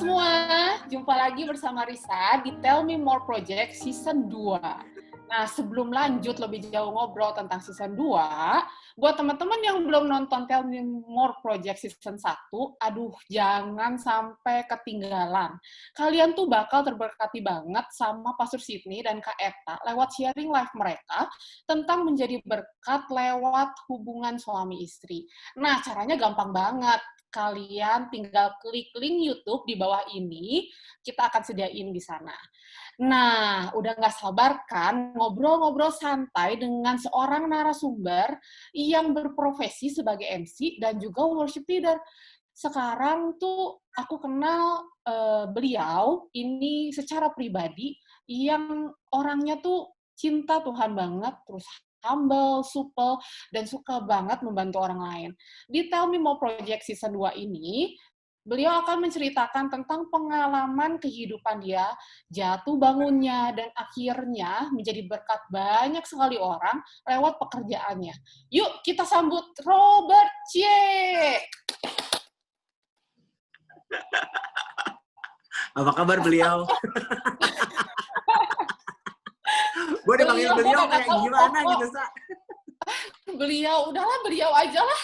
semua, jumpa lagi bersama Risa di Tell Me More Project Season 2. Nah, sebelum lanjut lebih jauh ngobrol tentang Season 2, buat teman-teman yang belum nonton Tell Me More Project Season 1, aduh, jangan sampai ketinggalan. Kalian tuh bakal terberkati banget sama Pastor Sydney dan Kak Eta lewat sharing live mereka tentang menjadi berkat lewat hubungan suami istri. Nah, caranya gampang banget. Kalian tinggal klik link YouTube di bawah ini, kita akan sediain di sana. Nah, udah nggak sabar kan ngobrol-ngobrol santai dengan seorang narasumber yang berprofesi sebagai MC dan juga worship leader. Sekarang tuh aku kenal beliau ini secara pribadi yang orangnya tuh cinta Tuhan banget, terus humble, supel, dan suka banget membantu orang lain. Di Tell Me More Project Season 2 ini, beliau akan menceritakan tentang pengalaman kehidupan dia, jatuh bangunnya, dan akhirnya menjadi berkat banyak sekali orang lewat pekerjaannya. Yuk kita sambut Robert C. Apa kabar beliau? Gue dipanggil beliau kayak gimana gitu, Sa? Beliau, udahlah beliau aja lah.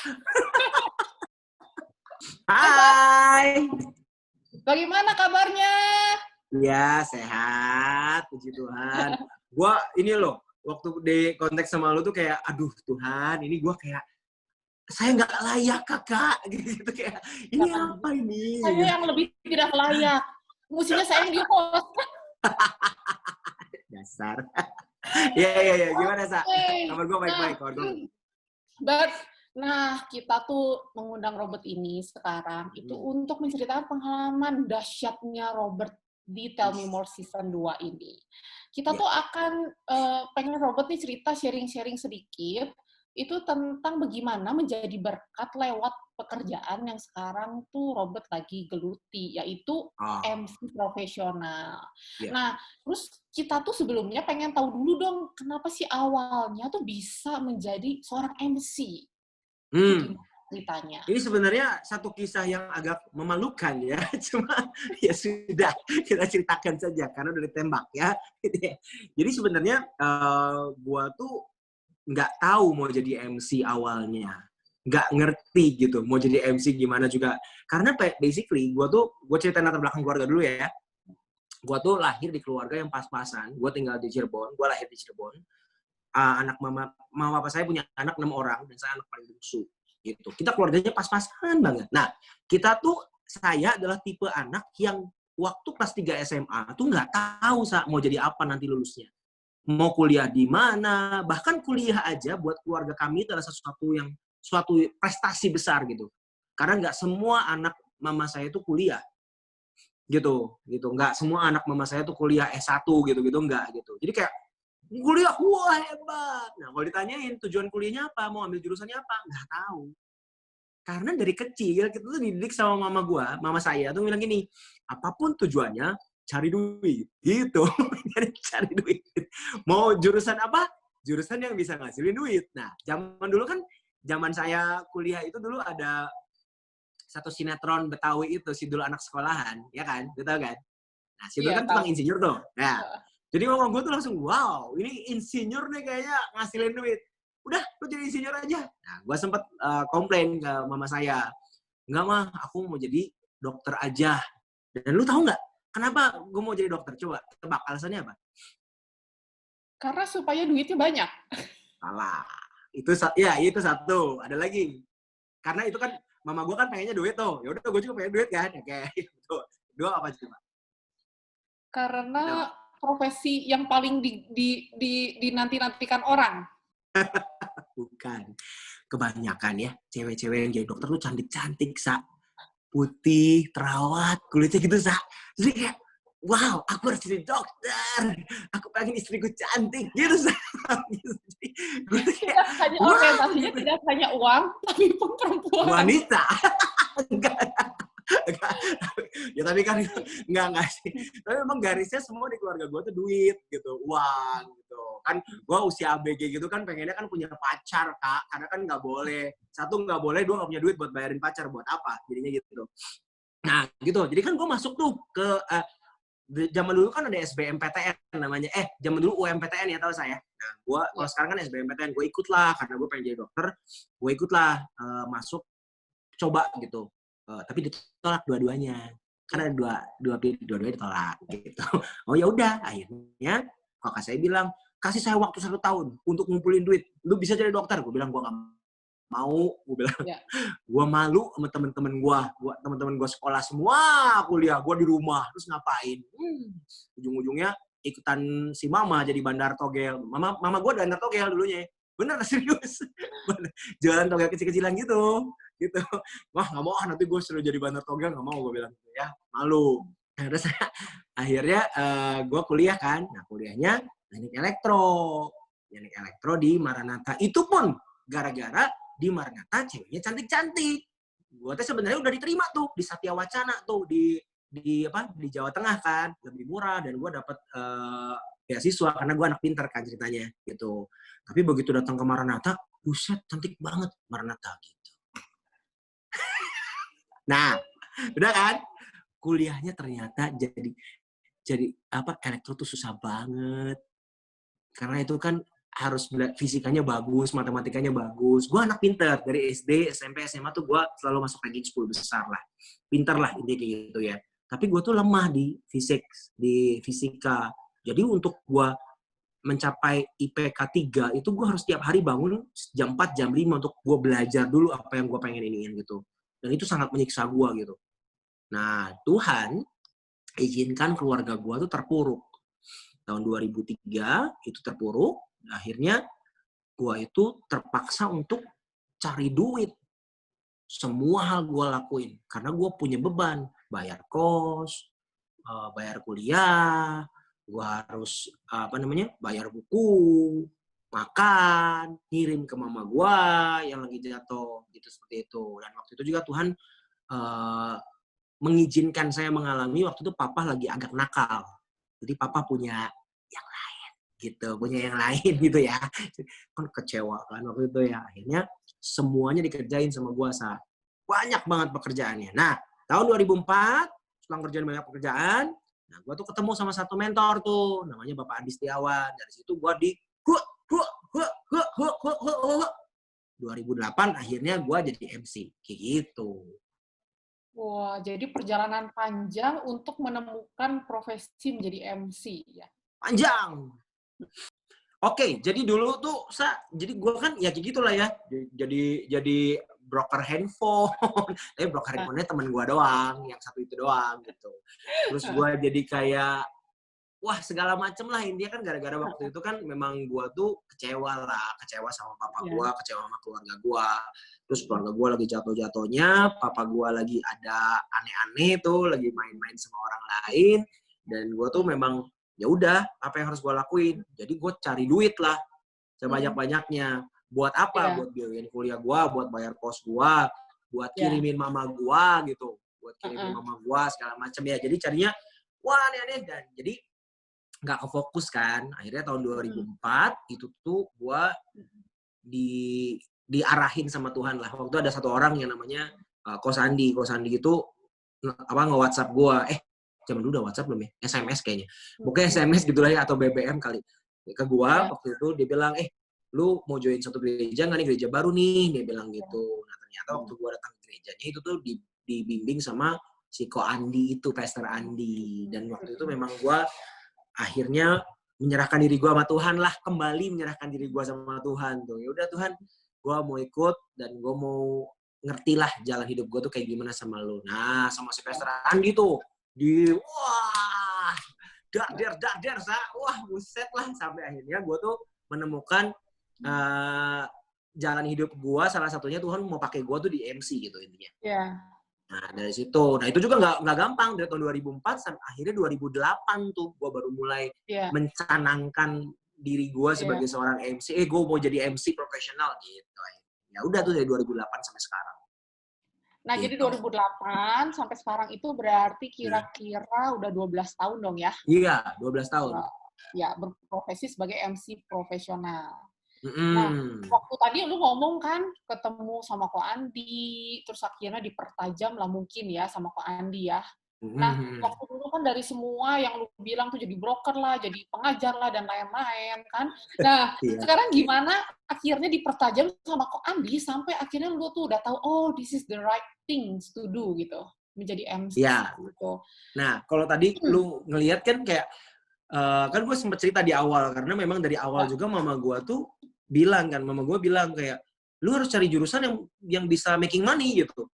Hai. Bagaimana kabarnya? Ya, sehat, puji Tuhan. Gue ini loh, waktu di konteks sama lu tuh kayak, aduh Tuhan, ini gue kayak, saya nggak layak kakak, gitu kayak, ini apa ini? Saya yang lebih tidak layak. Mestinya saya yang di-host. Dasar. Iya. Gimana, Sa? Kabar gue baik-baik. Nah, kita tuh mengundang Robert ini sekarang itu untuk menceritakan pengalaman dahsyatnya Robert di Tell Me More Season 2 ini. Kita tuh akan pengen Robert nih cerita sharing-sharing sedikit itu tentang bagaimana menjadi berkat lewat pekerjaan yang sekarang tuh Robert lagi geluti, yaitu MC profesional. Nah, terus kita tuh sebelumnya pengen tahu dulu dong, kenapa sih awalnya tuh bisa menjadi seorang MC? Ceritanya. Ini sebenarnya satu kisah yang agak memalukan ya, cuma ya sudah kita ceritakan saja karena udah ditembak ya. Jadi sebenarnya gua tuh nggak tahu mau jadi MC awalnya, nggak ngerti gitu mau jadi MC gimana juga. Karena basically gue ceritain latar belakang keluarga dulu ya. Gue tuh lahir di keluarga yang pas-pasan. Gue tinggal di Cirebon, gue lahir di Cirebon. Anak mama papa saya punya anak 6 orang dan saya anak paling bungsu. Gitu. Kita keluarganya pas-pasan banget. Nah, saya adalah tipe anak yang waktu kelas 3 SMA tuh nggak tahu mau jadi apa nanti lulusnya. Mau kuliah di mana, bahkan kuliah aja buat keluarga kami itu adalah suatu prestasi besar gitu. Karena nggak semua anak mama saya itu kuliah. Gitu. Nggak semua anak mama saya tuh kuliah S1 gitu, nggak gitu. Jadi kayak kuliah, wah hebat. Nah, kalau ditanyain tujuan kuliahnya apa, mau ambil jurusannya apa, nggak tahu. Karena dari kecil kita tuh dididik sama mama saya tuh bilang gini, apapun tujuannya, cari duit. Gitu. Cari duit. Mau jurusan apa? Jurusan yang bisa ngasilin duit. Nah, zaman saya kuliah itu dulu ada satu sinetron Betawi itu, Sidul Anak Sekolahan, ya kan? Lu tahu kan? Nah, Sidul kan tukang insinyur tuh. Nah, jadi mama gue tuh langsung, wow, ini insinyur nih kayaknya ngasilin duit. Udah, lu jadi insinyur aja. Nah, gue sempet komplain ke mama saya. Enggak mah, aku mau jadi dokter aja. Dan lu tahu nggak, kenapa gue mau jadi dokter? Coba tebak alasannya apa? Karena supaya duitnya banyak. Salah. Itu satu. Ada lagi. Karena itu kan, mama gue kan pengennya duit tuh. Ya udah, gue juga pengen duit kan. Oke, gitu. Dua apa coba? Karena profesi yang paling dinanti-nantikan orang. Bukan. Kebanyakan ya, cewek-cewek yang jadi dokter tuh cantik-cantik, Sa. Putih, terawat, kulitnya gitu, Sa. Jadi kayak, wow, aku harus jadi dokter. Aku pengen istriku cantik, gitu, Sa. Jadi, gue tuh kayak, orientasinya tidak hanya uang, tapi pun perempuan. Wanita. Ya tapi kan enggak sih. Tapi memang garisnya semua di keluarga gue tuh duit gitu, uang gitu. Kan gue usia ABG gitu kan pengennya kan punya pacar, Kak. Karena kan nggak boleh. Satu nggak boleh, dua nggak punya duit buat bayarin pacar. Buat apa? Jadinya gitu. Nah, gitu. Jadi kan gue masuk tuh ke zaman dulu kan ada SBMPTN namanya. Zaman dulu UMPTN ya tahu saya. Nah, gue kalau sekarang kan SBMPTN, gue ikut lah karena gue pengen jadi dokter. Gue ikut lah masuk coba gitu. Tapi ditolak dua-duanya. Karena dua-duanya ditolak gitu. Oh ya udah, akhirnya kakak saya bilang, kasih saya waktu 1 tahun untuk ngumpulin duit. Lu bisa jadi dokter. Gue bilang gue gak mau. Gue bilang gue malu sama temen-temen gue sekolah semua kuliah, gue di rumah terus ngapain? Ujung-ujungnya ikutan si mama jadi bandar togel. Mama gue bandar togel dulunya, bener serius. Jualan togel kecil-kecilan gitu. Wah nggak mau nanti gue suruh jadi bandar togel, nggak mau, gue bilang gitu ya, malu. Terus akhirnya gue kuliah kan, nah kuliahnya teknik elektro di Maranatha. Itu pun gara-gara di Maranatha ceweknya cantik-cantik. Gue tuh sebenarnya udah diterima tuh di Satya Wacana tuh di Jawa Tengah kan, lebih murah dan gue dapet beasiswa karena gue anak pintar kan ceritanya gitu. Tapi begitu datang ke Maranatha, buset cantik banget Maranatha gitu. Nah, udah kan? Kuliahnya ternyata jadi elektro tuh susah banget. Karena itu kan harus fisikanya bagus, matematikanya bagus. Gue anak pintar dari SD, SMP, SMA tuh gue selalu masuk ranking 10 besar lah. Pintar lah intinya kayak gitu ya. Tapi gue tuh lemah di fisika. Jadi untuk gue mencapai IPK 3 itu gue harus tiap hari bangun jam 4, jam 5 untuk gue belajar dulu apa yang gue pengen iniin gitu. Dan itu sangat menyiksa gue gitu. Nah, Tuhan izinkan keluarga gue tuh terpuruk. Tahun 2003 itu terpuruk. Akhirnya gue itu terpaksa untuk cari duit. Semua hal gue lakuin. Karena gue punya beban. Bayar kos, bayar kuliah, gue harus bayar buku, makan, ngirim ke mama gue yang lagi jatuh. Gitu seperti itu. Dan waktu itu juga Tuhan mengizinkan saya mengalami waktu itu papa lagi agak nakal. Jadi papa punya yang lain gitu, punya yang lain gitu ya. Kan kecewa kan waktu itu ya. Akhirnya semuanya dikerjain sama gua, banyak banget pekerjaannya. Nah, tahun 2004 setelah kerjaan banyak pekerjaan, nah gua tuh ketemu sama satu mentor tuh, namanya Bapak Adi Setiawan. Dari situ gua 2008 akhirnya gua jadi MC kayak gitu. Wah, jadi perjalanan panjang untuk menemukan profesi menjadi MC ya? Panjang. Oke, jadi dulu tuh jadi gue kan ya kayak gitulah ya. Jadi broker handphone. Tapi broker handphonenya temen gue doang, yang satu itu doang gitu. Terus gue jadi kayak wah segala macem lah, intinya kan gara-gara waktu itu kan memang gue tuh kecewa sama papa gue, kecewa sama keluarga gue. Terus keluarga gue lagi jatuh-jatuhnya, papa gue lagi ada aneh-aneh tuh, lagi main-main sama orang lain, dan gue tuh memang ya udah apa yang harus gue lakuin, jadi gue cari duit lah sebanyak-banyaknya. Buat apa? Buat biayain kuliah gue, buat bayar kos gue, buat kirimin mama gue gitu, buat kirimin mama gue segala macam ya. Jadi carinya wah aneh-aneh, dan jadi nggak kefokus kan. Akhirnya tahun 2004 itu tuh gue diarahin sama Tuhan lah. Waktu ada satu orang yang namanya Kosandi itu nge-WhatsApp gue. Zaman dulu udah WhatsApp belum ya? SMS kayaknya. Pokoknya SMS gitu lah ya, atau BBM kali. Ke gue waktu itu dia bilang, lu mau join satu gereja nggak nih, gereja baru nih, dia bilang gitu. Nah ternyata waktu gue datang ke gerejanya itu tuh dibimbing sama si Ko Andi itu, Pastor Andi. Dan waktu itu memang gue akhirnya menyerahkan diri gue sama Tuhan lah, kembali menyerahkan diri gue sama Tuhan tuh. Ya udah Tuhan, gue mau ikut dan gue mau ngerti lah jalan hidup gue tuh kayak gimana sama lu. Nah sama si Pastor Andi tuh wah wah buset lah, sampai akhirnya gue tuh menemukan jalan hidup gue, salah satunya Tuhan mau pakai gue tuh di MC gitu intinya. Nah dari situ, nah itu juga nggak gampang. Dari tahun 2004 sampai akhirnya 2008 tuh gue baru mulai mencanangkan diri gue sebagai seorang MC. Gue mau jadi MC profesional gitu. Ya udah tuh dari 2008 sampai sekarang. Nah gitu. Jadi 2008 sampai sekarang itu berarti kira-kira udah 12 tahun dong ya? Iya, 12 tahun. Ya, berprofesi sebagai MC profesional. Nah, Mm-mm. waktu tadi lu ngomong kan ketemu sama Ko Andi, terus akhirnya dipertajam lah mungkin ya sama Ko Andi ya. Nah, Mm-mm. waktu dulu kan dari semua yang lu bilang tuh jadi broker lah, jadi pengajar lah, dan lain-lain kan. Nah, Iya. sekarang gimana akhirnya dipertajam sama Ko Andi sampai akhirnya lu tuh udah tahu, oh this is the right things to do gitu, menjadi MC Iya. gitu. Nah, kalau tadi Hmm, lu ngelihat kan kayak kan gue sempat cerita di awal karena memang dari awal ya, juga mama gue tuh bilang kan, mama gue bilang kayak lu harus cari jurusan yang bisa making money gitu.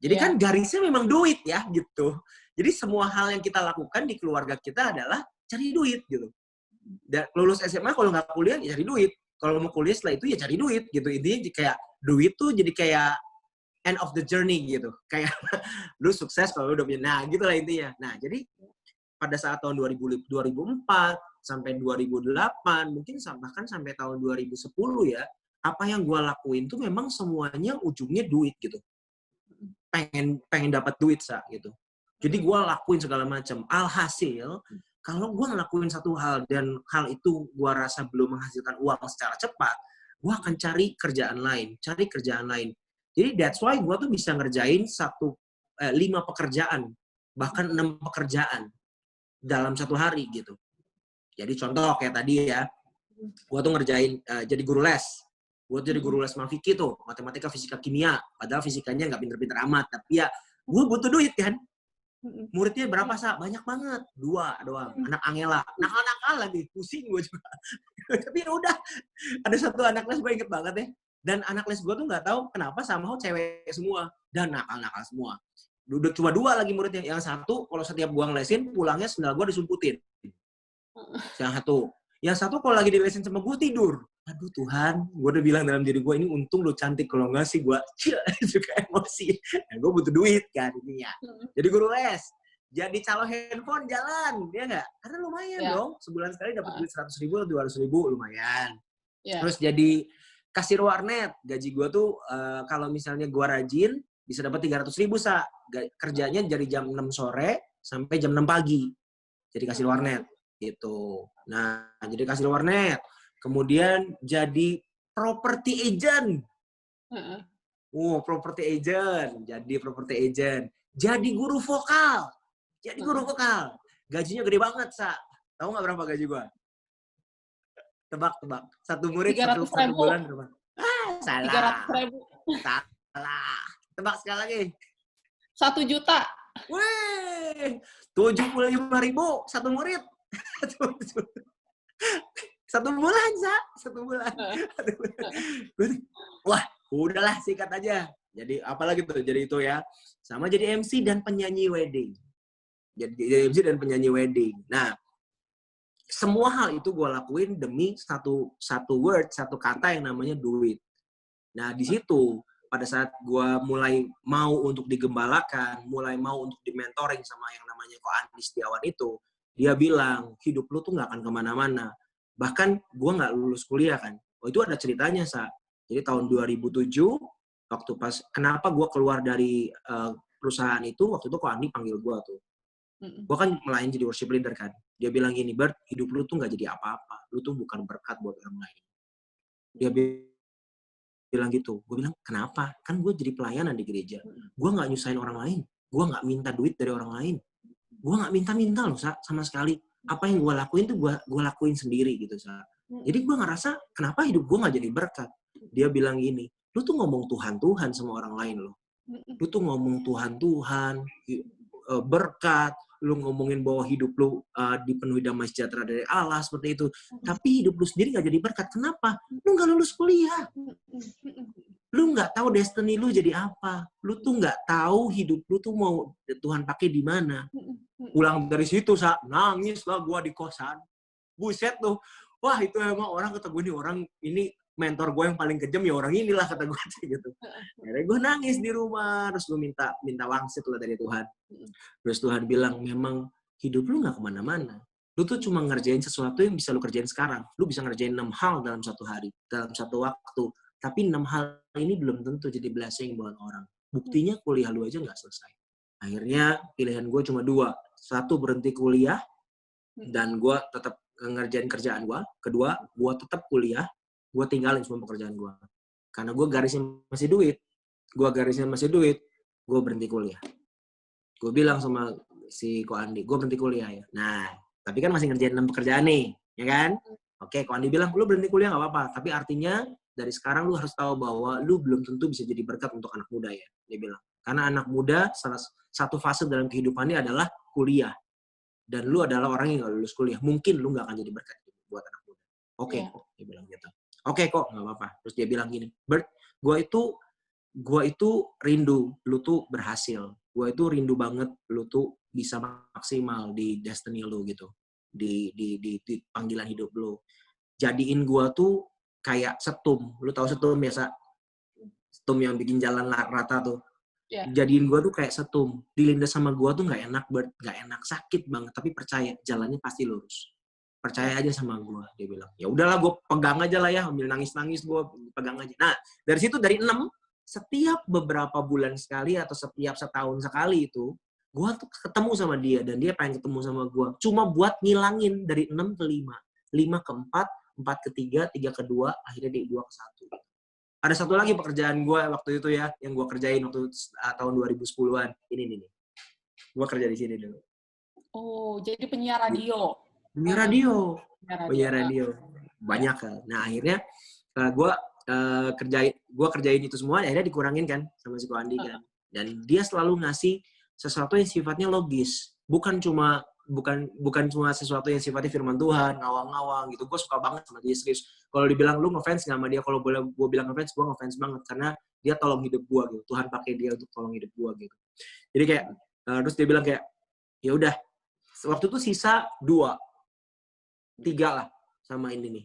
Jadi kan ya, garisnya memang duit ya gitu. Jadi semua hal yang kita lakukan di keluarga kita adalah cari duit gitu. Dan lulus SMA kalau nggak kuliah ya cari duit. Kalau mau kuliah setelah itu ya cari duit gitu. Intinya kayak duit tuh jadi kayak end of the journey gitu. Kayak lu sukses kalau lu udah punya. Nah, gitu lah intinya. Nah, jadi pada saat tahun 2004 sampai 2008, mungkin bahkan sampai tahun 2010 ya, apa yang gue lakuin tuh memang semuanya ujungnya duit gitu. Pengen dapat duit gitu. Jadi gue lakuin segala macam. Alhasil, kalau gue ngelakuin satu hal dan hal itu gue rasa belum menghasilkan uang secara cepat, gue akan cari kerjaan lain. Jadi that's why gue tuh bisa ngerjain 5 pekerjaan, bahkan 6 pekerjaan dalam satu hari gitu. Jadi contoh kayak tadi ya, gue tuh ngerjain jadi guru les. Gue jadi guru les Mafiki tuh, matematika, fisika, kimia. Padahal fisikanya nggak pinter-pinter amat. Tapi ya, gue butuh duit kan. Muridnya berapa, Sa? Banyak banget. 2 doang. Anak Angela. Nakal-nakal lagi. Pusing gue juga. Tapi ya udah. Ada satu anak les gue inget banget ya. Dan anak les gue tuh nggak tahu kenapa somehow cewek semua. Dan nakal-nakal semua. Udah cuma 2 lagi muridnya. Yang satu, kalau setiap gue ngelesin, pulangnya sendal gue disumputin. Yang satu kalau lagi dilesin sama gue tidur. Aduh Tuhan, gue udah bilang dalam diri gue ini untung lo cantik, kalau enggak sih gue juga emosi. Nah, gue butuh duit kan ini ya. Jadi guru les, jadi calo handphone jalan, ya nggak? Karena lumayan ya, dong, sebulan sekali dapat duit 100.000 atau 200.000 lumayan. ya. Terus jadi kasir warnet, gaji gue tuh kalau misalnya gue rajin bisa dapat 300.000 kerjanya dari jam 6 sore sampai jam 6 pagi. Jadi kasir warnet gitu. Nah, jadi kasir warnet. Kemudian jadi property agent. Property agent. Jadi property agent. Jadi guru vokal. Jadi guru vokal. Gajinya gede banget, Sa. Tahu nggak berapa gaji gua? Tebak. Satu murid tiga satu ratus satu ribu bulan berapa? tiga ratus Salah. ribu Salah. Tebak sekali lagi. 1 juta. Wih, 75.000 satu murid. Satu bulan, Sa. Satu bulan. Wah, udahlah sikat aja. Jadi apalagi tuh, jadi itu ya. Sama jadi MC dan penyanyi wedding. Jadi MC dan penyanyi wedding. Nah, semua hal itu gue lakuin demi satu kata yang namanya duit. Nah, di situ pada saat gue mulai mau untuk digembalakan, mulai mau untuk dimentoring sama yang namanya Ko Andi Setiawan itu, dia bilang, hidup lu tuh nggak akan kemana-mana. Bahkan gue nggak lulus kuliah kan. Oh, itu ada ceritanya, Sa. Jadi tahun 2007, waktu pas, kenapa gue keluar dari perusahaan itu, waktu itu Ko Andi panggil gue tuh. Gue kan melayani jadi worship leader kan. Dia bilang gini, Bert, hidup lu tuh nggak jadi apa-apa. Lu tuh bukan berkat buat orang lain. Dia bilang gitu. Gue bilang, kenapa? Kan gue jadi pelayanan di gereja. Gue nggak nyusahin orang lain. Gue nggak minta duit dari orang lain. Gue nggak minta-minta loh, Sa, sama sekali. Apa yang gue lakuin tuh gue lakuin sendiri gitu, Sa. Jadi gue ngerasa, kenapa hidup gue nggak jadi berkat? Dia bilang gini, lu tuh ngomong Tuhan sama orang lain loh. Lu tuh ngomong Tuhan, berkat, lu ngomongin bahwa hidup lu dipenuhi damai sejahtera dari Allah seperti itu, tapi hidup lu sendiri nggak jadi berkat. Kenapa? Lu nggak lulus kuliah, lu nggak tahu destiny lu jadi apa, lu tuh nggak tahu hidup lu tuh mau Tuhan pakai di mana. Pulang dari situ, nangis lah gua di kosan, buset tuh, wah itu emang orang kata gue nih, orang ini mentor gue yang paling kejam ya orang inilah kata gue gitu. Akhirnya gue nangis di rumah, terus gue minta wangsit lah dari Tuhan. Terus Tuhan bilang, memang hidup lu nggak kemana-mana. Lu tuh cuma ngerjain sesuatu yang bisa lu kerjain sekarang. Lu bisa ngerjain 6 hal dalam satu hari, dalam satu waktu. Tapi 6 hal ini belum tentu jadi blessing buat orang. Buktinya kuliah lu aja nggak selesai. Akhirnya pilihan gue cuma 2. Satu, berhenti kuliah, dan gue tetap ngerjain kerjaan gue. Kedua, gue tetap kuliah, gue tinggalin semua pekerjaan gue. Karena gue garisnya masih duit. Gue berhenti kuliah. Gue bilang sama si Ko Andi, gue berhenti kuliah ya. Nah, tapi kan masih ngerjain 6 pekerjaan nih, ya kan? Oke, Ko Andi bilang, lu berhenti kuliah gak apa-apa. Tapi artinya, dari sekarang lu harus tahu bahwa lu belum tentu bisa jadi berkat untuk anak muda ya. Dia bilang. Karena anak muda, salah satu fase dalam kehidupannya adalah kuliah. Dan lu adalah orang yang gak lulus kuliah. Mungkin lu gak akan jadi berkat buat anak muda. Oke, kok. Dia bilang gitu. Oke kok, gak apa-apa. Terus dia bilang gini, Bert, gue itu rindu lu tuh berhasil. Gue itu rindu banget lu tuh bisa maksimal di destiny lu gitu. Di panggilan hidup lu. Jadiin gue tuh kayak setum. Lu tahu setum biasa? Setum yang bikin jalan rata tuh. Yeah. Jadiin gue tuh kayak setum. Dilindas sama gue tuh gak enak, gak enak, sakit banget. Tapi percaya, jalannya pasti lurus. Percaya aja sama gue, dia bilang. Ya udahlah, gue pegang aja lah ya. Ambil nangis-nangis, gue pegang aja. Nah, dari situ, dari 6, setiap beberapa bulan sekali atau setiap setahun sekali itu, gue tuh ketemu sama dia dan dia pengen ketemu sama gue. Cuma buat ngilangin dari 6 ke 5. 5 ke 4, 4 ke 3, 3 ke 2, akhirnya di 2 ke 1. Ada satu lagi pekerjaan gue waktu itu ya, yang gue kerjain waktu tahun 2010-an. Ini nih. Gue kerja di sini dulu. Oh, jadi penyiar radio. Penyiar radio. Banyak kan. Nah, akhirnya gue kerjain itu semua, akhirnya dikurangin kan sama si Ko Andi kan. Dan dia selalu ngasih sesuatu yang sifatnya logis, bukan cuma sesuatu yang sifatnya firman Tuhan, ngawang-ngawang gitu. Gue suka banget sama dia, serius. Kalau dibilang lu ngefans nggak sama dia, kalau boleh gue bilang ngefans, gue ngefans banget karena dia tolong hidup gue gitu. Tuhan pakai dia untuk tolong hidup gue gitu. Jadi kayak terus dia bilang kayak, ya udah, waktu itu sisa 3 lah sama ini nih,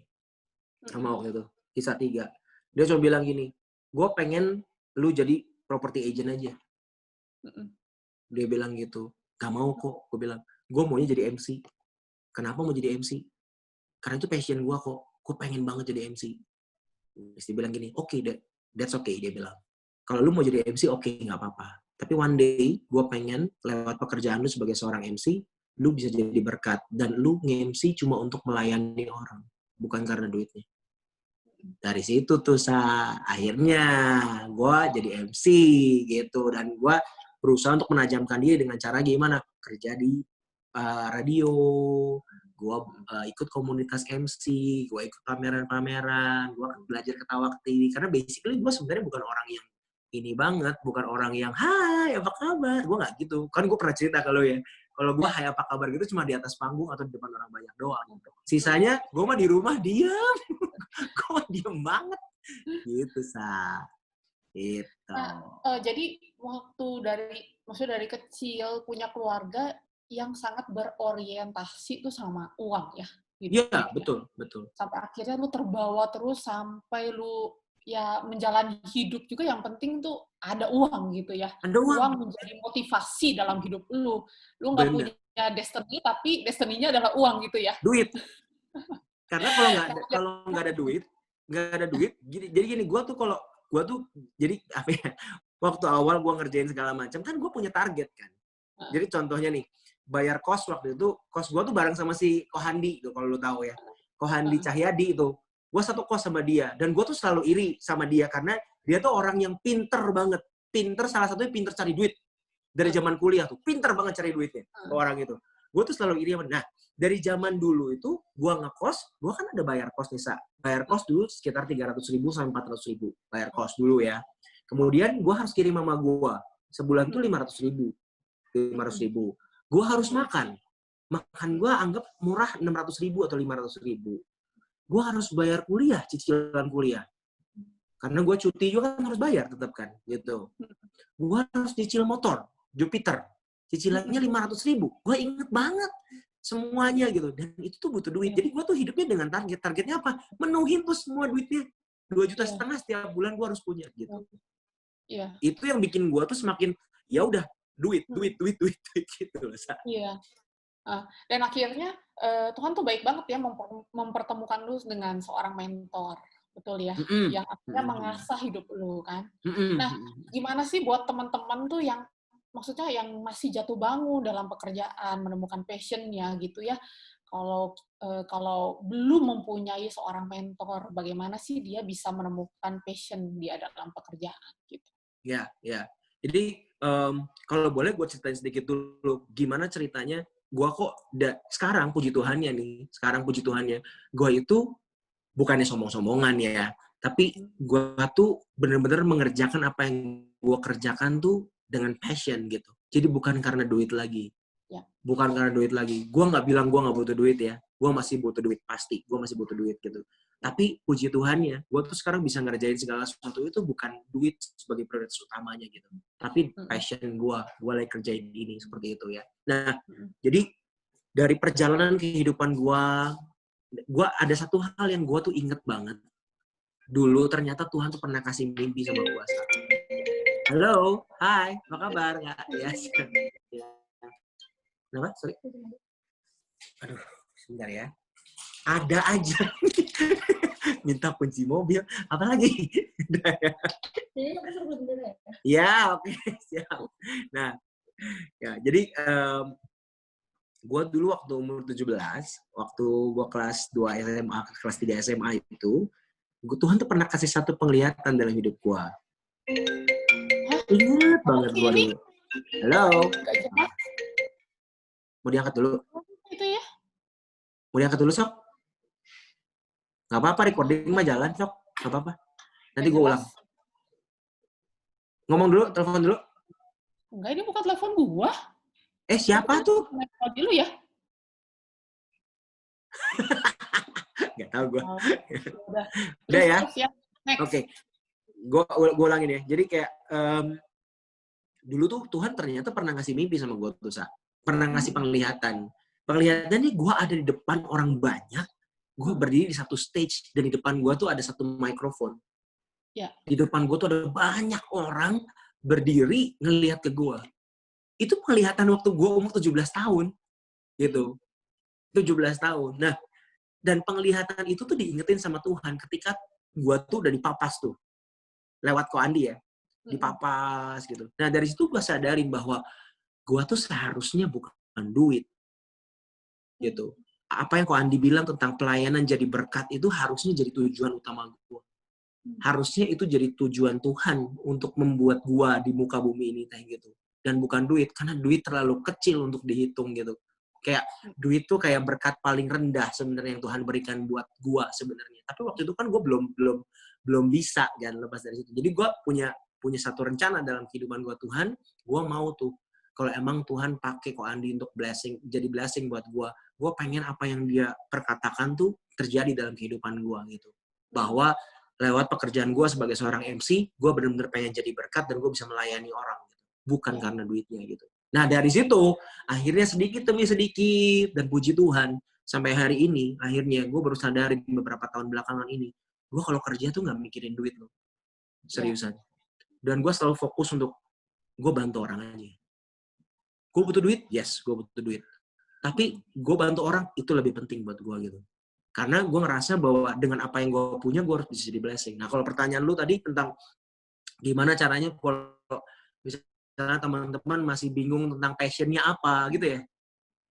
sama waktu itu sisa 3. Dia cuma bilang gini, gue pengen lu jadi property agent aja. Dia bilang gitu. Gak mau kok, gue bilang. Gue maunya jadi MC. Kenapa mau jadi MC? Karena itu passion gue kok. Gue pengen banget jadi MC. Terus dia bilang gini, oke, that's okay, dia bilang. Kalau lu mau jadi MC, oke, gak apa-apa. Tapi one day, gue pengen lewat pekerjaan lu sebagai seorang MC, lu bisa jadi berkat. Dan lu nge-MC cuma untuk melayani orang. Bukan karena duitnya. Dari situ tuh akhirnya gue jadi MC gitu, dan gue berusaha untuk menajamkan dia dengan cara gimana, kerja di radio, gue ikut komunitas MC, gue ikut pameran-pameran, gue belajar ketawa ke TV, karena basically gue sebenarnya bukan orang yang ini banget, bukan orang yang hai apa kabar, gue nggak gitu. Kan gue pernah cerita kalau ya, kalau gue hai apa kabar gitu cuma di atas panggung atau di depan orang banyak doang. Sisanya gue mah di rumah diam. Gue diem banget gitu gitu. Nah, jadi waktu maksudnya dari kecil punya keluarga yang sangat berorientasi tuh sama uang ya. Iya, betul. Sampai akhirnya lu terbawa terus sampai lu ya menjalani hidup juga, yang penting tuh ada uang gitu ya. Ada uang menjadi motivasi dalam hidup lu. Lu nggak punya destiny, tapi destiny-nya adalah uang gitu ya. Duit. Karena kalau nggak ada duit, jadi gini, gue tuh jadi apa ya, waktu awal gue ngerjain segala macam kan gue punya target kan. Jadi contohnya nih, bayar kos waktu itu, kos gue tuh bareng sama si Ko Handi, kalau lu tahu ya, Ko Handi Cahyadi itu, gue satu kos sama dia, dan gue tuh selalu iri sama dia karena dia tuh orang yang pinter banget, salah satunya pinter cari duit dari zaman kuliah tuh, pinter banget cari duitnya orang itu. Gue tuh selalu iri sama dia. Nah, dari zaman dulu itu, gue ngekos, gue kan ada bayar kos nih, bayar kos dulu sekitar 300.000 sampai 400.000, bayar kos dulu ya. Kemudian gue harus kirim mama gue, sebulan tuh 500.000. Gue harus makan gue anggap murah 600.000 atau 500.000. Gue harus bayar kuliah, cicilan kuliah. Karena gue cuti juga kan harus bayar tetap kan, gitu. Gue harus cicil motor, Jupiter. Cicilannya 500.000. Gue inget banget semuanya gitu. Dan itu tuh butuh duit. Jadi gue tuh hidupnya dengan target. Targetnya apa? Menuhin tuh semua duitnya. 2,5 juta setiap bulan gue harus punya gitu. Itu yang bikin gue tuh semakin, ya udah, duit gitu loh. Iya. Dan akhirnya Tuhan tuh baik banget ya mempertemukan lu dengan seorang mentor, betul ya, yang akhirnya mengasah hidup lu kan. Nah, gimana sih buat teman-teman tuh yang maksudnya yang masih jatuh bangun dalam pekerjaan, menemukan passion-nya gitu ya, kalau belum mempunyai seorang mentor, bagaimana sih dia bisa menemukan passion dia dalam pekerjaan gitu. Ya, ya. Jadi kalau boleh gue ceritain sedikit dulu gimana ceritanya gue kok sekarang puji Tuhannya gue itu bukannya sombong-sombongan ya, tapi gue tuh bener-bener mengerjakan apa yang gue kerjakan tuh dengan passion gitu. Jadi bukan karena duit lagi. Ya. Bukan karena duit lagi. Gue nggak bilang gue nggak butuh duit ya. Gue masih butuh duit, pasti. Gue masih butuh duit gitu. Tapi puji Tuhannya, gue tuh sekarang bisa ngerjain segala sesuatu itu bukan duit sebagai prioritas utamanya gitu. Tapi passion gue lagi kerjain ini, seperti itu ya. Nah, jadi dari perjalanan kehidupan gue ada satu hal yang gue tuh inget banget. Dulu ternyata Tuhan tuh pernah kasih mimpi sama gue. Halo, hai, apa kabar? Nggak? Yes. Kenapa? Sorry. Aduh, sebentar ya. Ada aja. Minta kunci mobil. Apa lagi? Ya, oke. Siap. Nah, ya, jadi gue dulu waktu umur 17, waktu gue kelas 2 SMA, kelas 3 SMA itu, Tuhan tuh pernah kasih satu penglihatan dalam hidup gue. Ingat banget gue dulu. Halo. Mau diangkat dulu? Itu ya. Mau diangkat dulu, Sok? Gak apa-apa, recording mah jalan, Sok. Gak apa-apa. Nanti gue ulang. Ngomong dulu, telepon dulu. Enggak, ini bukan telepon gua. Siapa tuh? Telepon dulu ya. Gak tau gue. Udah ya? Oke. Gue ulangin ya. Jadi kayak dulu tuh Tuhan ternyata pernah ngasih mimpi sama gue tuh, Sa. Pernah ngasih penglihatan. Penglihatannya gue ada di depan orang banyak. Gue berdiri di satu stage dan di depan gue tuh ada satu mikrofon. Ya. Di depan gue tuh ada banyak orang berdiri ngelihat ke gue. Itu penglihatan waktu gue umur 17 tahun. Gitu. 17 tahun. Nah, dan penglihatan itu tuh diingetin sama Tuhan ketika gue tuh udah dipapas tuh. Lewat Ko Andi ya. Dipapas gitu. Nah, dari situ gue sadarin bahwa gue tuh seharusnya bukan duit. Gitu. Apa yang Ko Andi bilang tentang pelayanan jadi berkat itu harusnya jadi tujuan utama gue. Harusnya itu jadi tujuan Tuhan untuk membuat gua di muka bumi ini kayak gitu. Dan bukan duit, karena duit terlalu kecil untuk dihitung gitu. Kayak duit tuh kayak berkat paling rendah sebenarnya yang Tuhan berikan buat gua sebenarnya. Tapi waktu itu kan gua belum bisa kan lepas dari situ. Jadi gua punya satu rencana dalam kehidupan gua, Tuhan, gua mau tuh kalau emang Tuhan pakai Ko Andi untuk jadi blessing buat gua pengen apa yang dia perkatakan tuh terjadi dalam kehidupan gua gitu. Bahwa lewat pekerjaan gue sebagai seorang MC, gue benar-benar pengen jadi berkat dan gue bisa melayani orang. Gitu. Bukan karena duitnya gitu. Nah dari situ, akhirnya sedikit demi sedikit, dan puji Tuhan, sampai hari ini, akhirnya gue baru sadarin beberapa tahun belakangan ini, gue kalau kerja tuh gak mikirin duit loh. Seriusan. Dan gue selalu fokus untuk, gue bantu orang aja. Gue butuh duit? Yes, gue butuh duit. Tapi gue bantu orang, itu lebih penting buat gue gitu. Karena gue ngerasa bahwa dengan apa yang gue punya, gue harus bisa jadi blessing. Nah, kalau pertanyaan lu tadi tentang gimana caranya kalau misalnya teman-teman masih bingung tentang passion-nya apa, gitu ya?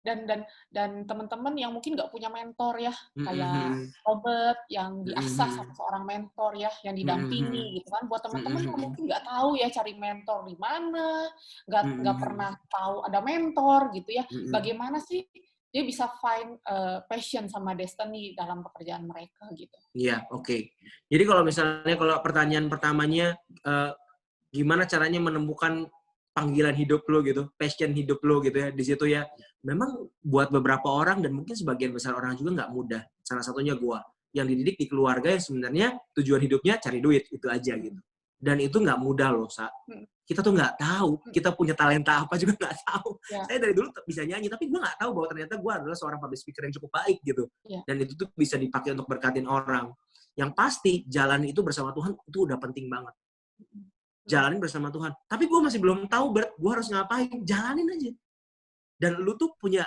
Dan teman-teman yang mungkin nggak punya mentor ya, kayak Robert yang diasah sama seorang mentor ya, yang didampingi gitu kan. Buat teman-teman yang mungkin nggak tahu ya cari mentor di mana, nggak pernah tahu ada mentor gitu ya. Bagaimana sih dia bisa find passion sama destiny dalam pekerjaan mereka gitu. Iya, oke. Jadi kalau misalnya pertanyaan pertamanya gimana caranya menemukan panggilan hidup lo gitu, passion hidup lo gitu ya, di situ ya. Memang buat beberapa orang dan mungkin sebagian besar orang juga nggak mudah. Salah satunya gua yang dididik di keluarga yang sebenarnya tujuan hidupnya cari duit itu aja gitu. Dan itu nggak mudah loh, Sa. Kita tuh nggak tahu, kita punya talenta apa juga nggak tahu. Saya dari dulu bisa nyanyi, tapi gue nggak tahu bahwa ternyata gue adalah seorang public speaker yang cukup baik gitu. Dan itu tuh bisa dipakai untuk berkatin orang. Yang pasti jalan itu bersama Tuhan itu udah penting banget. Jalanin bersama Tuhan. Tapi gue masih belum tahu, Bert, gue harus ngapain. Jalanin aja. Dan lu tuh punya,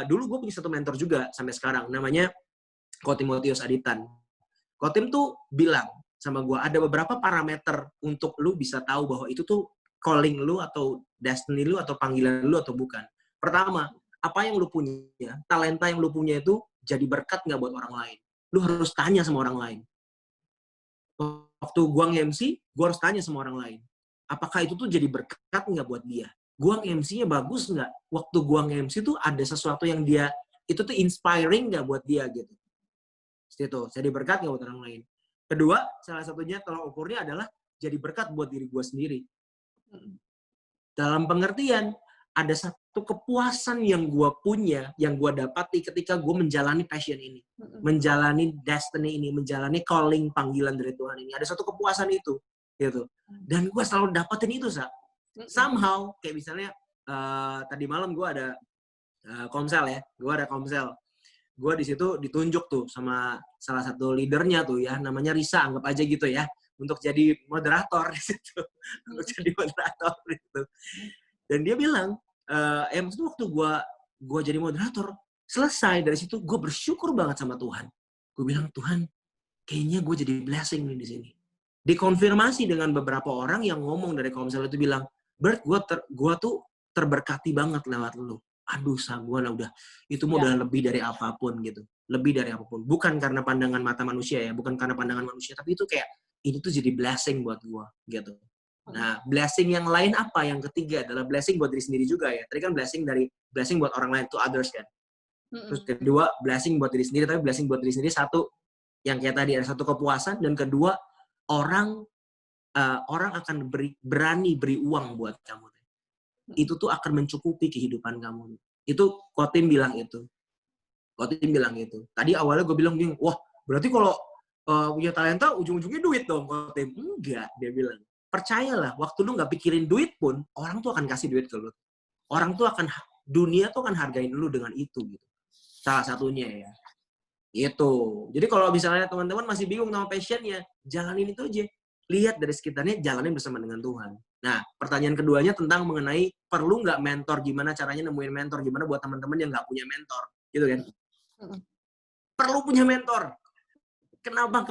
dulu gue punya satu mentor juga sampai sekarang, namanya Ko Timotius Aditan. Ko Tim tuh bilang sama gue, ada beberapa parameter untuk lu bisa tahu bahwa itu tuh calling lu atau destiny lu atau panggilan lu atau bukan. Pertama, apa yang lu punya, talenta yang lu punya itu jadi berkat nggak buat orang lain. Lu harus tanya sama orang lain. Waktu gua nge-MC, gua harus tanya sama orang lain. Apakah itu tuh jadi berkat nggak buat dia? Gua nge-MC-nya bagus nggak? Waktu gua nge-MC tuh ada sesuatu yang dia, itu tuh inspiring nggak buat dia gitu. Itu, jadi berkat nggak buat orang lain. Kedua, salah satunya tolak ukurnya adalah jadi berkat buat diri gua sendiri. Dalam pengertian, ada satu kepuasan yang gue punya, yang gue dapati ketika gue menjalani passion ini. Menjalani destiny ini, menjalani calling, panggilan dari Tuhan ini. Ada satu kepuasan itu. Gitu. Dan gue selalu dapetin itu, Sa. Somehow, kayak misalnya, tadi malam gue ada komsel ya. Gue ada komsel. Gue di situ ditunjuk tuh sama salah satu leadernya tuh ya. Namanya Risa, anggap aja gitu ya. Untuk jadi moderator di situ. Untuk jadi moderator gitu. Dan dia bilang, maksudnya waktu gue jadi moderator, selesai dari situ, gue bersyukur banget sama Tuhan. Gue bilang, Tuhan, kayaknya gue jadi blessing nih di sini. Dikonfirmasi dengan beberapa orang yang ngomong dari komsel itu bilang, Bert, gue tuh terberkati banget lewat lu. Aduh, gue lah udah, itu udah lebih dari apapun gitu. Lebih dari apapun. Bukan karena pandangan mata manusia ya, bukan karena pandangan manusia, tapi itu kayak, ini tuh jadi blessing buat gue gitu. Nah, blessing yang lain apa? Yang ketiga adalah blessing buat diri sendiri juga ya. Tadi kan blessing buat orang lain, to others kan. Terus kedua, blessing buat diri sendiri, tapi blessing buat diri sendiri satu, yang kayak tadi ada satu kepuasan, dan kedua, orang akan berani beri uang buat kamu. Itu tuh akan mencukupi kehidupan kamu. Itu Kotim bilang itu. Tadi awalnya gue bilang, wah berarti kalau punya talenta ujung-ujungnya duit dong, Kotim. Enggak, dia bilang. Percayalah, waktu lu nggak pikirin duit pun, orang tuh akan kasih duit ke lu. Dunia tuh akan hargain lu dengan itu gitu. Salah satunya ya. Itu. Jadi kalau misalnya teman-teman masih bingung sama passionnya, jalanin itu aja. Lihat dari sekitarnya, jalanin bersama dengan Tuhan. Nah, pertanyaan keduanya tentang mengenai perlu nggak mentor, gimana caranya nemuin mentor, gimana buat teman-teman yang nggak punya mentor, gitu kan? Perlu punya mentor. Kenapa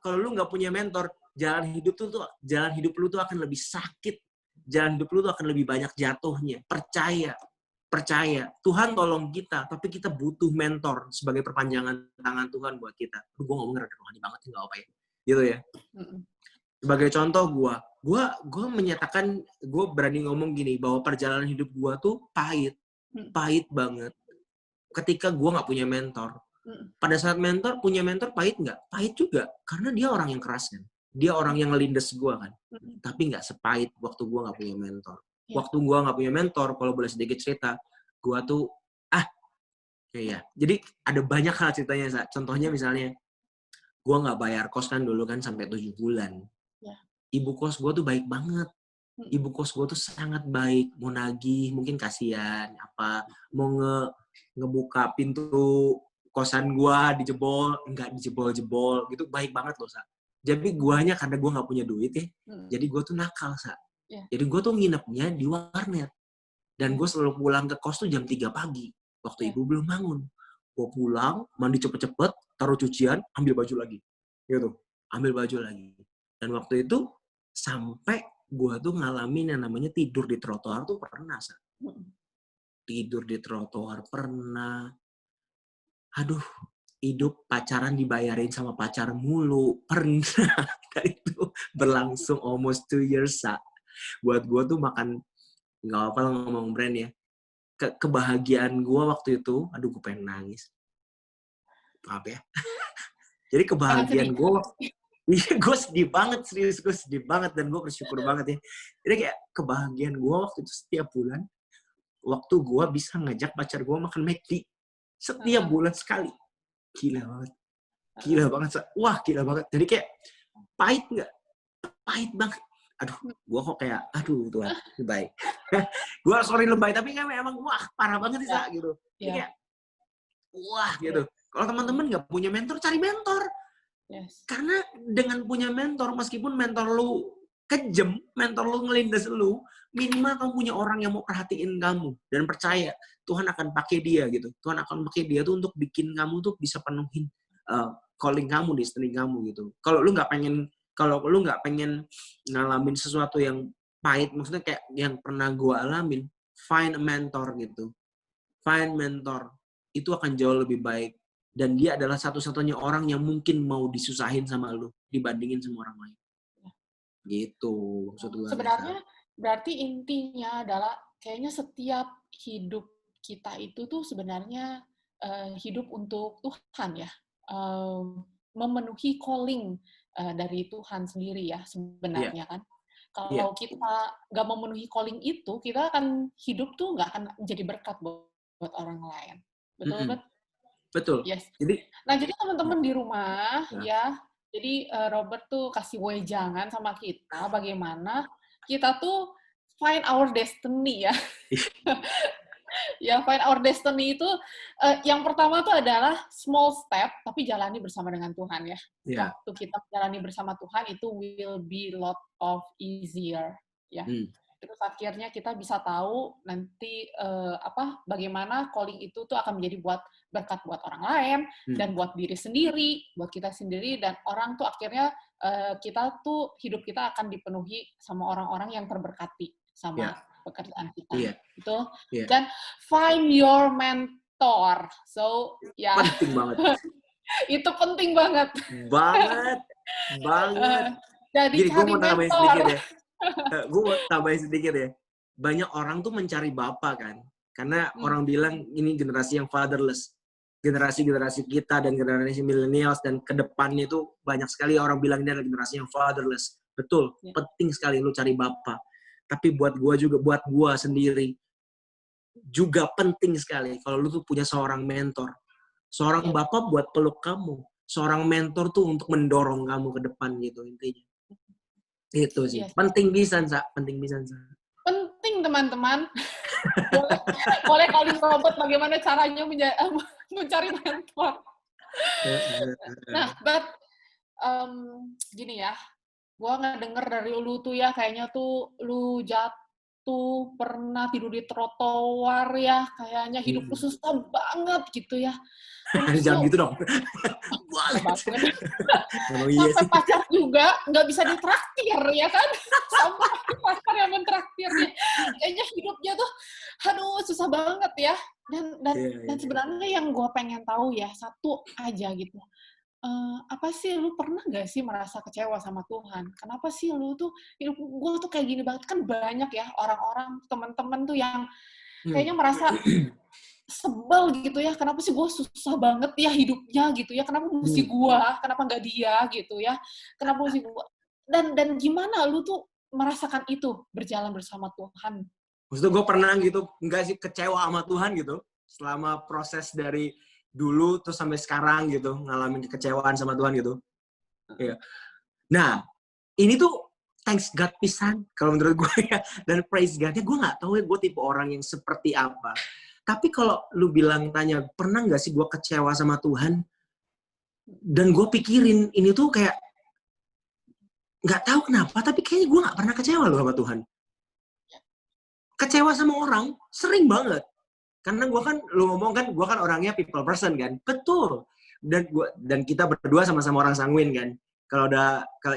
kalau lu nggak punya mentor, jalan hidup lu tuh akan lebih sakit. Jalan hidup lu tuh akan lebih banyak jatuhnya. Percaya. Tuhan tolong kita, tapi kita butuh mentor sebagai perpanjangan tangan Tuhan buat kita. Gue ngomong rada rohani banget sih, nggak apa ya. Gitu ya. Sebagai contoh gue menyatakan, gue berani ngomong gini, bahwa perjalanan hidup gue tuh pahit banget. Ketika gue nggak punya mentor. Pada saat punya mentor pahit nggak? Pahit juga, karena dia orang yang keras kan. Dia orang yang ngelindes gue kan. Tapi nggak sepahit waktu gue nggak punya mentor. Waktu gue nggak punya mentor, kalau boleh sedikit cerita, gue tuh, jadi ada banyak hal ceritanya. Contohnya misalnya, gue nggak bayar kos kan dulu kan sampai 7 bulan. Ibu kos gue tuh baik banget. Ibu kos gue tuh sangat baik. Mau nagih, mungkin kasihan, mau ngebuka pintu kosan gua dijebol, enggak dijebol-jebol gitu, baik banget loh, Sa. Jadi guanya karena gua nggak punya duit ya, jadi gua tuh nakal, Sa. Jadi gua tuh nginepnya di warnet. Dan gua selalu pulang ke kos tuh jam 3 pagi, waktu ibu belum bangun. Gua pulang, mandi cepet-cepet, taruh cucian, ambil baju lagi. Gitu, ambil baju lagi. Dan waktu itu, sampai gua tuh ngalamin yang namanya tidur di trotoar tuh pernah, Sa. Tidur di trotoar pernah. Aduh, hidup pacaran dibayarin sama pacar mulu. Pernah. Dan itu berlangsung almost 2 years, Sa. Buat gue tuh makan, nggak apa ngomong brand ya. Kebahagiaan gue waktu itu, aduh gue pengen nangis. Maaf ya. Jadi kebahagiaan gue, iya gue sedih banget, serius gue sedih banget. Dan gue bersyukur banget ya. Jadi kayak kebahagiaan gue waktu itu setiap bulan, waktu gue bisa ngajak pacar gue makan McD. Setiap bulan sekali. Gila banget. Wah, gila banget. Jadi kayak, pahit nggak? Pahit banget. Aduh, gue kok kayak, Tuhan, lebay. Gue sorry lebay, tapi kan emang, wah, parah banget sih, Sa, gitu. Jadi kayak, wah, gitu. Kalau teman-teman nggak punya mentor, cari mentor. Karena dengan punya mentor, meskipun mentor lu kejem, mentor lu ngelindas lu, minimal kamu punya orang yang mau perhatiin kamu. Dan percaya, Tuhan akan pakai dia gitu. Tuhan akan pakai dia tuh untuk bikin kamu tuh bisa penuhin calling kamu, destiny kamu gitu. Kalau lu nggak pengen ngalamin sesuatu yang pahit, maksudnya kayak yang pernah gue alamin, find a mentor gitu. find mentor, itu akan jauh lebih baik. Dan dia adalah satu-satunya orang yang mungkin mau disusahin sama lu dibandingin sama orang lain. Gitu maksud gue. Sebenarnya berarti intinya adalah kayaknya setiap hidup kita itu tuh sebenarnya hidup untuk Tuhan ya. Memenuhi calling dari Tuhan sendiri ya sebenarnya kan. Kalau kita nggak memenuhi calling itu, kita akan hidup tuh nggak akan jadi berkat buat orang lain. Betul kan? Betul. Yes. Jadi teman-teman di rumah ya, jadi Robert tuh kasih wejangan sama kita bagaimana kita tuh find our destiny ya. Ya, find our destiny itu yang pertama tuh adalah small step tapi jalani bersama dengan Tuhan ya. Waktu kita jalani bersama Tuhan itu will be lot of easier ya. Terus akhirnya kita bisa tahu nanti bagaimana calling itu tuh akan menjadi buat berkat buat orang lain dan buat diri sendiri, buat kita sendiri, dan orang tuh akhirnya kita tuh hidup kita akan dipenuhi sama orang-orang yang terberkati sama pekerjaan kita. Gitu. Dan find your mentor. So penting banget. Itu penting banget. Banget. Jadi gue mau tambahin sedikit ya. Gue mau tambahin sedikit ya. Banyak orang tuh mencari bapak kan. Karena orang bilang ini generasi yang fatherless. Generasi-generasi kita dan generasi millennials dan ke depannya itu banyak sekali orang bilang ini adalah generasi yang fatherless. Betul, penting sekali lu cari bapak. Tapi buat gue sendiri juga penting sekali kalau lu tuh punya seorang mentor. Seorang bapak buat peluk kamu. Seorang mentor tuh untuk mendorong kamu ke depan gitu intinya. Itu sih. Penting bisa, Sa. Penting, teman-teman. boleh kali Robert bagaimana caranya mencari mentor. Nah, but gini ya. Gua ngedenger dari lu tuh ya, kayaknya tuh lu jatuh, pernah tidur di trotoar ya, kayaknya hidup lu susah banget gitu ya. Jangan gitu dong. Sampai pacar juga nggak bisa ditraktir ya kan? Sampai pacar yang mentraktirnya. Kayaknya hidupnya tuh, aduh susah banget ya. Dan sebenarnya yang gue pengen tahu ya, satu aja gitu. Apa sih lu pernah nggak sih merasa kecewa sama Tuhan? Kenapa sih lu tuh hidup gue tuh kayak gini banget? Kan banyak ya orang-orang teman-teman tuh yang kayaknya merasa sebel gitu ya. Kenapa sih gue susah banget ya hidupnya gitu ya? Kenapa mesti gue? Kenapa nggak dia gitu ya? Kenapa mesti gue? Dan gimana lu tuh merasakan itu berjalan bersama Tuhan? Maksudnya gue pernah gitu nggak sih kecewa sama Tuhan gitu selama proses dari dulu terus sampai sekarang gitu ngalamin kekecewaan sama Tuhan gitu. Iya. Nah, ini tuh thanks God pisan kalau menurut gue ya, dan praise God-nya gue nggak tahu ya gue tipe orang yang seperti apa. Tapi kalau lu tanya pernah nggak sih gue kecewa sama Tuhan? Dan gue pikirin ini tuh kayak nggak tahu kenapa, tapi kayaknya gue nggak pernah kecewa loh sama Tuhan. Kecewa sama orang sering banget. Karena gue kan, lu ngomong kan, gue kan orangnya people person kan. Betul. Dan kita berdua sama-sama orang sanguin kan. Kalau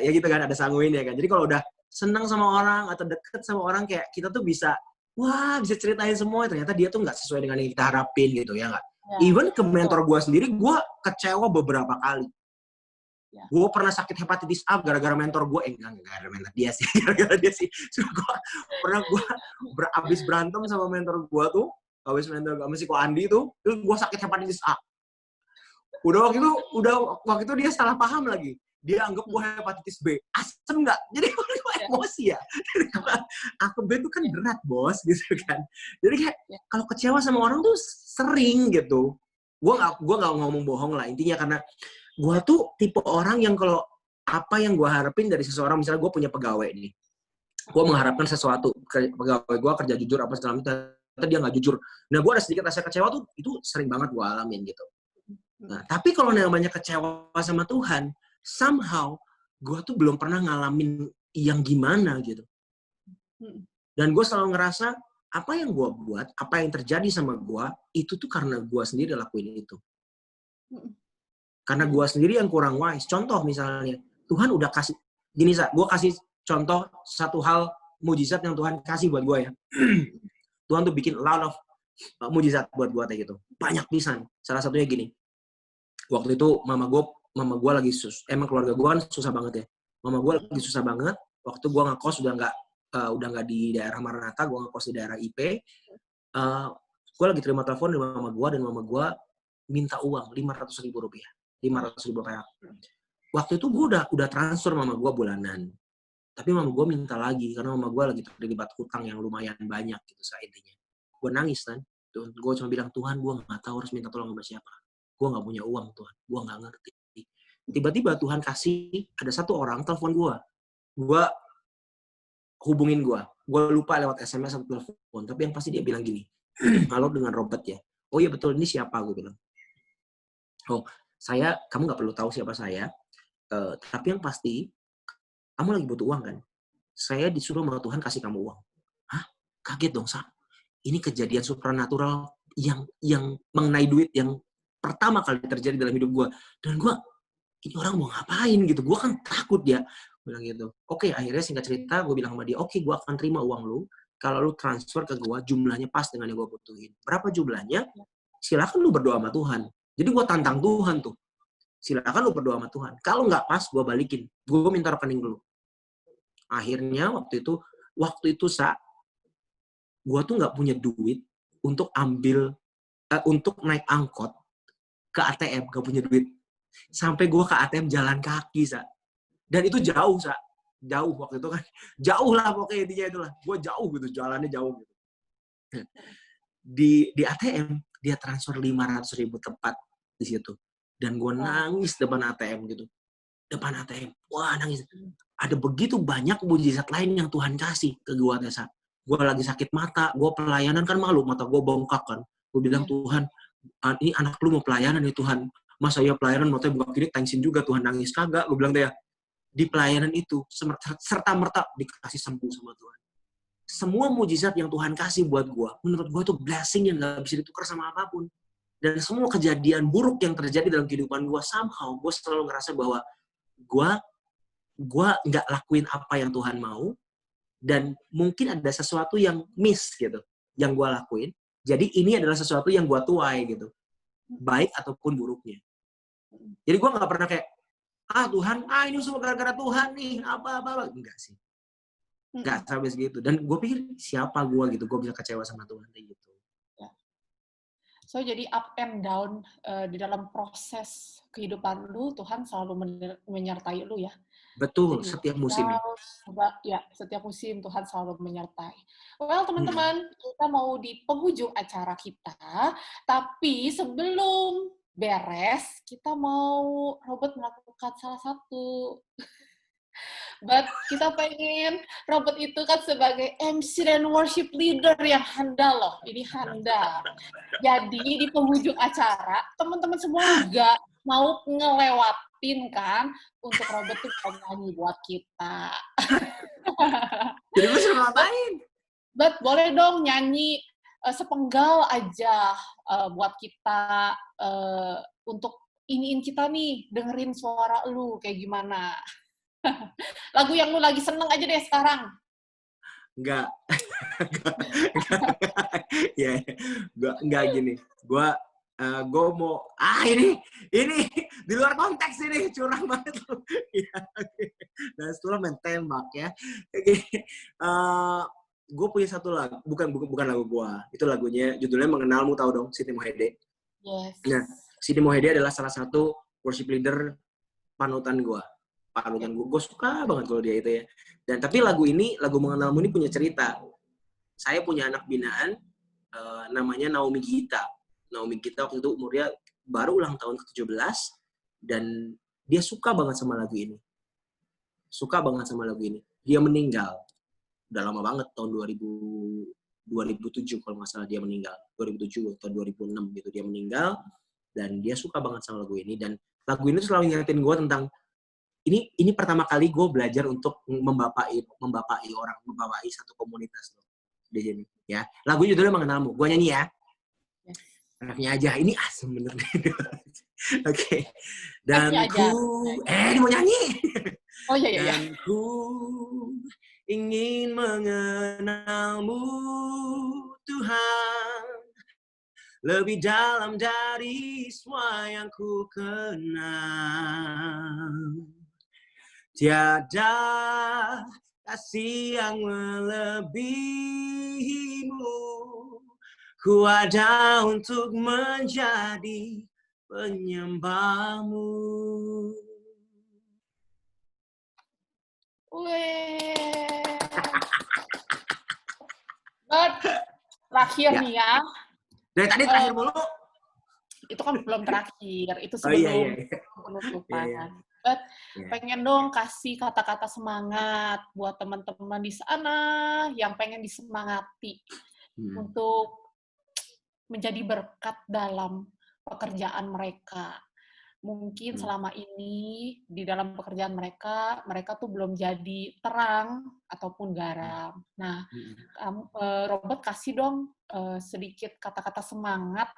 ya gitu kan, ada sanguin ya kan. Jadi kalau udah senang sama orang atau deket sama orang, kayak kita tuh bisa ceritain semua. Ternyata dia tuh nggak sesuai dengan yang kita harapin gitu, ya nggak? Even ke mentor gue sendiri, gue kecewa beberapa kali. Gue pernah sakit hepatitis A gara-gara mentor gue. Enggak gara-gara mentor dia sih. Gara-gara dia sih. Gue abis berantem sama mentor gue tuh. Abis mentor gue, si Ko Andi tuh gue sakit hepatitis A. Waktu itu dia salah paham lagi. Dia anggap gue hepatitis B. Asem nggak? Jadi gue emosi ya. Aku B itu kan berat, bos, gitu kan. Jadi kayak kalau kecewa sama orang tuh sering gitu. Gue nggak ngomong bohong lah. Intinya karena gue tuh tipe orang yang kalau apa yang gue harapin dari seseorang, misalnya gue punya pegawai nih. Gue mengharapkan sesuatu, pegawai gue kerja jujur apa segala macam. Dia nggak jujur. Nah, gue ada sedikit rasa kecewa tuh, itu sering banget gue alamin gitu. Nah, tapi kalau namanya kecewa sama Tuhan, somehow gue tuh belum pernah ngalamin yang gimana gitu. Dan gue selalu ngerasa, apa yang gue buat, apa yang terjadi sama gue, itu tuh karena gue sendiri lakuin itu. Karena gue sendiri yang kurang wise. Contoh misalnya, Tuhan udah kasih, gini gue kasih contoh satu hal mujizat yang Tuhan kasih buat gue ya. Tuhan tuh bikin a lot of mujizat buat gue kayak gitu. Banyak pisan. Salah satunya gini. Waktu itu mama gue lagi emang keluarga gue kan susah banget ya. Mama gue lagi susah banget. Waktu gue ngekos udah nggak di daerah Maranatha, gue ngekos di daerah IP. Gue lagi terima telepon dari mama gue, dan mama gue minta uang 500.000 rupiah. 500.000 perak. Waktu itu gue udah transfer mama gue bulanan. Tapi mama gue minta lagi, karena mama gue lagi terlibat hutang yang lumayan banyak gitu saat intinya. Gue nangis kan. Gue cuma bilang, Tuhan gue gak tahu harus minta tolong sama siapa. Gue gak punya uang Tuhan, gue gak ngerti. Tiba-tiba Tuhan kasih, ada satu orang telepon gue. Gue hubungin gue lupa lewat SMS atau telepon, tapi yang pasti dia bilang gini, halo, dengan Robert ya? Oh iya betul, ini siapa? Gue bilang. Oh, kamu gak perlu tahu siapa saya, tapi yang pasti, kamu lagi butuh uang kan? Saya disuruh sama Tuhan kasih kamu uang. Hah? Kaget dong, Sa. Ini kejadian supranatural yang mengenai duit yang pertama kali terjadi dalam hidup gue. Dan gue, ini orang mau ngapain gitu? Gue kan takut ya. Bilang gitu. Oke, akhirnya singkat cerita, gue bilang sama dia, oke, gue akan terima uang lu kalau lu transfer ke gue jumlahnya pas dengan yang gue butuhin. Berapa jumlahnya? Silakan lu berdoa sama Tuhan. Jadi gue tantang Tuhan tuh. Silakan lu berdoa sama Tuhan. Kalau nggak pas, gue balikin. Gue minta rekening dulu. Akhirnya waktu itu gue tuh nggak punya duit untuk untuk naik angkot ke ATM, gak punya duit. Sampai gue ke ATM jalan kaki, Sa. Dan itu jauh, Sa. Jauh waktu itu kan. Jauh lah pokoknya intinya itulah. Gue jauh gitu, jalannya jauh gitu. Di ATM, dia transfer 500.000 tepat di situ. Dan gue nangis depan ATM gitu. Depan ATM. Wah, nangis. Ada begitu banyak mujizat lain yang Tuhan kasih ke gue, Tessa. Gue lagi sakit mata, gue pelayanan kan malu, mata gue bongkak kan. Gue bilang, Tuhan, ini anak lu mau pelayanan nih Tuhan. Masa ya pelayanan matanya buka kiri, tensin juga, Tuhan nangis kagak. Gue bilang dia, di pelayanan itu, serta-merta dikasih sembuh sama Tuhan. Semua mujizat yang Tuhan kasih buat gue, menurut gue itu blessing yang gak bisa ditukar sama apapun. Dan semua kejadian buruk yang terjadi dalam kehidupan gue, somehow gue selalu ngerasa bahwa gue nggak lakuin apa yang Tuhan mau, dan mungkin ada sesuatu yang miss gitu, yang gue lakuin. Jadi ini adalah sesuatu yang gue tuai gitu, baik ataupun buruknya. Jadi gue nggak pernah kayak, Tuhan, ini semua gara-gara Tuhan nih, apa-apa. Enggak sih. Enggak sampai segitu. Dan gue pikir, siapa gue gitu, gue bisa kecewa sama Tuhan kayak gitu. So, jadi up and down di dalam proses kehidupan lu, Tuhan selalu menyertai lu ya. Betul, Jadi, setiap musim. Ya, setiap musim Tuhan selalu menyertai. Well, teman-teman, kita mau di penghujung acara kita, tapi sebelum beres, kita mau Robert melakukan salah satu. But kita pengen Robert itu kan sebagai MC dan worship leader yang handal loh. Ini handal. Jadi di penghujung acara, teman-teman semua nggak mau ngelewatin kan untuk Robert tuh nyanyi buat kita. Jadi gue suruh ngapain? But boleh dong nyanyi sepenggal aja buat kita untuk iniin kita nih, dengerin suara lu kayak gimana. Lagu yang lu lagi seneng aja deh sekarang. Enggak. Ya, enggak gini. Gue mau ini di luar konteks ini, curang banget lu. Ya, dan setelah main tembak ya. Gue punya satu lagu, bukan lagu gue. Itu lagunya, judulnya Mengenalmu, tahu dong, Siti Mohede. Yes. Nah, Siti Mohede adalah salah satu worship leader panutan gue. Gue suka banget kalau dia itu ya. Dan tapi lagu Mengenalmu ini punya cerita. Saya punya anak binaan namanya Naomi Gita. Naomi Gita waktu itu umurnya baru ulang tahun ke-17 dan dia suka banget sama lagu ini. Dia meninggal. Udah lama banget, tahun 2007 kalau nggak salah dia meninggal. 2007 atau 2006 gitu dia meninggal, dan dia suka banget sama lagu ini. Dan lagu ini selalu ngingetin gue tentang ini pertama kali gue belajar untuk membapai satu komunitas loh di sini ya. Lagu judulnya Mengenalmu. Gue nyanyi ya. Refnya aja. Ini asem bener. Oke. Dan ini mau nyanyi. Oh iya. Dan ku ingin mengenalmu Tuhan, lebih dalam dari semua yang ku kenal. Tiada kasih yang melebihimu. Ku ada untuk menjadi penyembahmu. Weh. Terakhir Ya, nih ya. dari tadi terakhir mulu. Itu kan belum terakhir, itu Oh iya, sebelum iya. Iya, iya. penutupan. But, Iya. pengen dong kasih kata-kata semangat buat teman-teman di sana yang pengen disemangati untuk menjadi berkat dalam pekerjaan mereka. Mungkin selama ini di dalam pekerjaan mereka, mereka tuh belum jadi terang ataupun garam. Nah, Robert kasih dong sedikit kata-kata semangat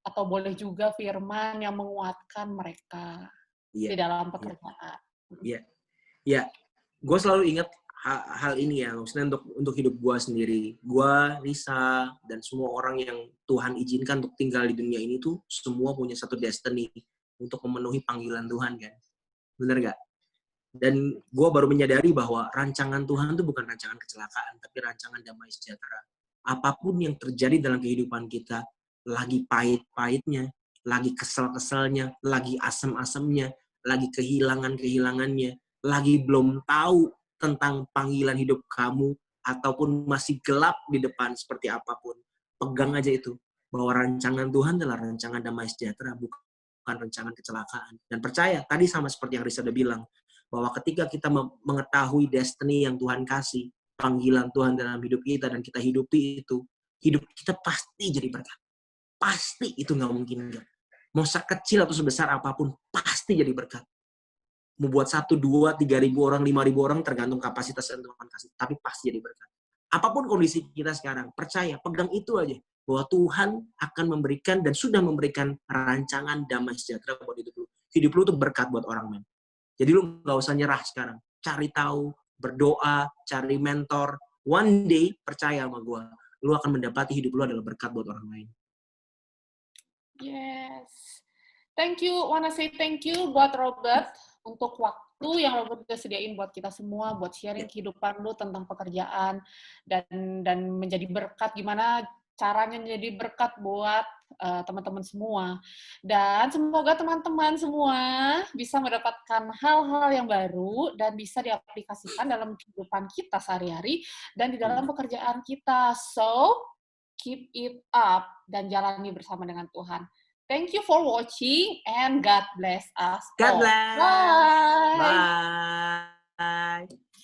atau boleh juga firman yang menguatkan mereka Iya, di dalam iya, pekerjaan. iya. Iya, gue selalu ingat hal ini ya, maksudnya untuk hidup gue sendiri. Gue, Risa, dan semua orang yang Tuhan izinkan untuk tinggal di dunia ini tuh semua punya satu destiny untuk memenuhi panggilan Tuhan kan. Bener gak? Dan gue baru menyadari bahwa rancangan Tuhan itu bukan rancangan kecelakaan, tapi rancangan damai sejahtera. Apapun yang terjadi dalam kehidupan kita, lagi pahit-pahitnya, lagi kesel-keselnya, lagi asem-asemnya, lagi kehilangan-kehilangannya, lagi belum tahu tentang panggilan hidup kamu, ataupun masih gelap di depan seperti apapun, pegang aja itu, bahwa rancangan Tuhan adalah rancangan damai sejahtera, bukan rancangan kecelakaan. Dan percaya, tadi sama seperti yang Risa udah bilang, bahwa ketika kita mengetahui destiny yang Tuhan kasih, panggilan Tuhan dalam hidup kita, dan kita hidupi itu, hidup kita pasti jadi berkat. Pasti, itu nggak mungkin enggak. Mau sekecil atau sebesar apapun, pasti jadi berkat. Mau buat 1, 2, 3.000 orang, 5.000 orang, tergantung kapasitas yang Tuhan kasih. Tapi pasti jadi berkat. Apapun kondisi kita sekarang, percaya, pegang itu aja. Bahwa Tuhan akan memberikan dan sudah memberikan rancangan damai sejahtera buat hidup lu. Hidup lu tuh berkat buat orang, men. Jadi lu nggak usah nyerah sekarang. Cari tahu, berdoa, cari mentor. One day, percaya sama gue, lu akan mendapati hidup lu adalah berkat buat orang lain. Yes. Thank you, wanna say thank you buat Robert untuk waktu yang Robert udah sediain buat kita semua, buat sharing kehidupan lu tentang pekerjaan dan menjadi berkat, gimana caranya menjadi berkat buat teman-teman semua. Dan semoga teman-teman semua bisa mendapatkan hal-hal yang baru dan bisa diaplikasikan dalam kehidupan kita sehari-hari dan di dalam pekerjaan kita. So, keep it up dan jalani bersama dengan Tuhan. Thank you for watching and God bless us God all. bless. Bye. Bye.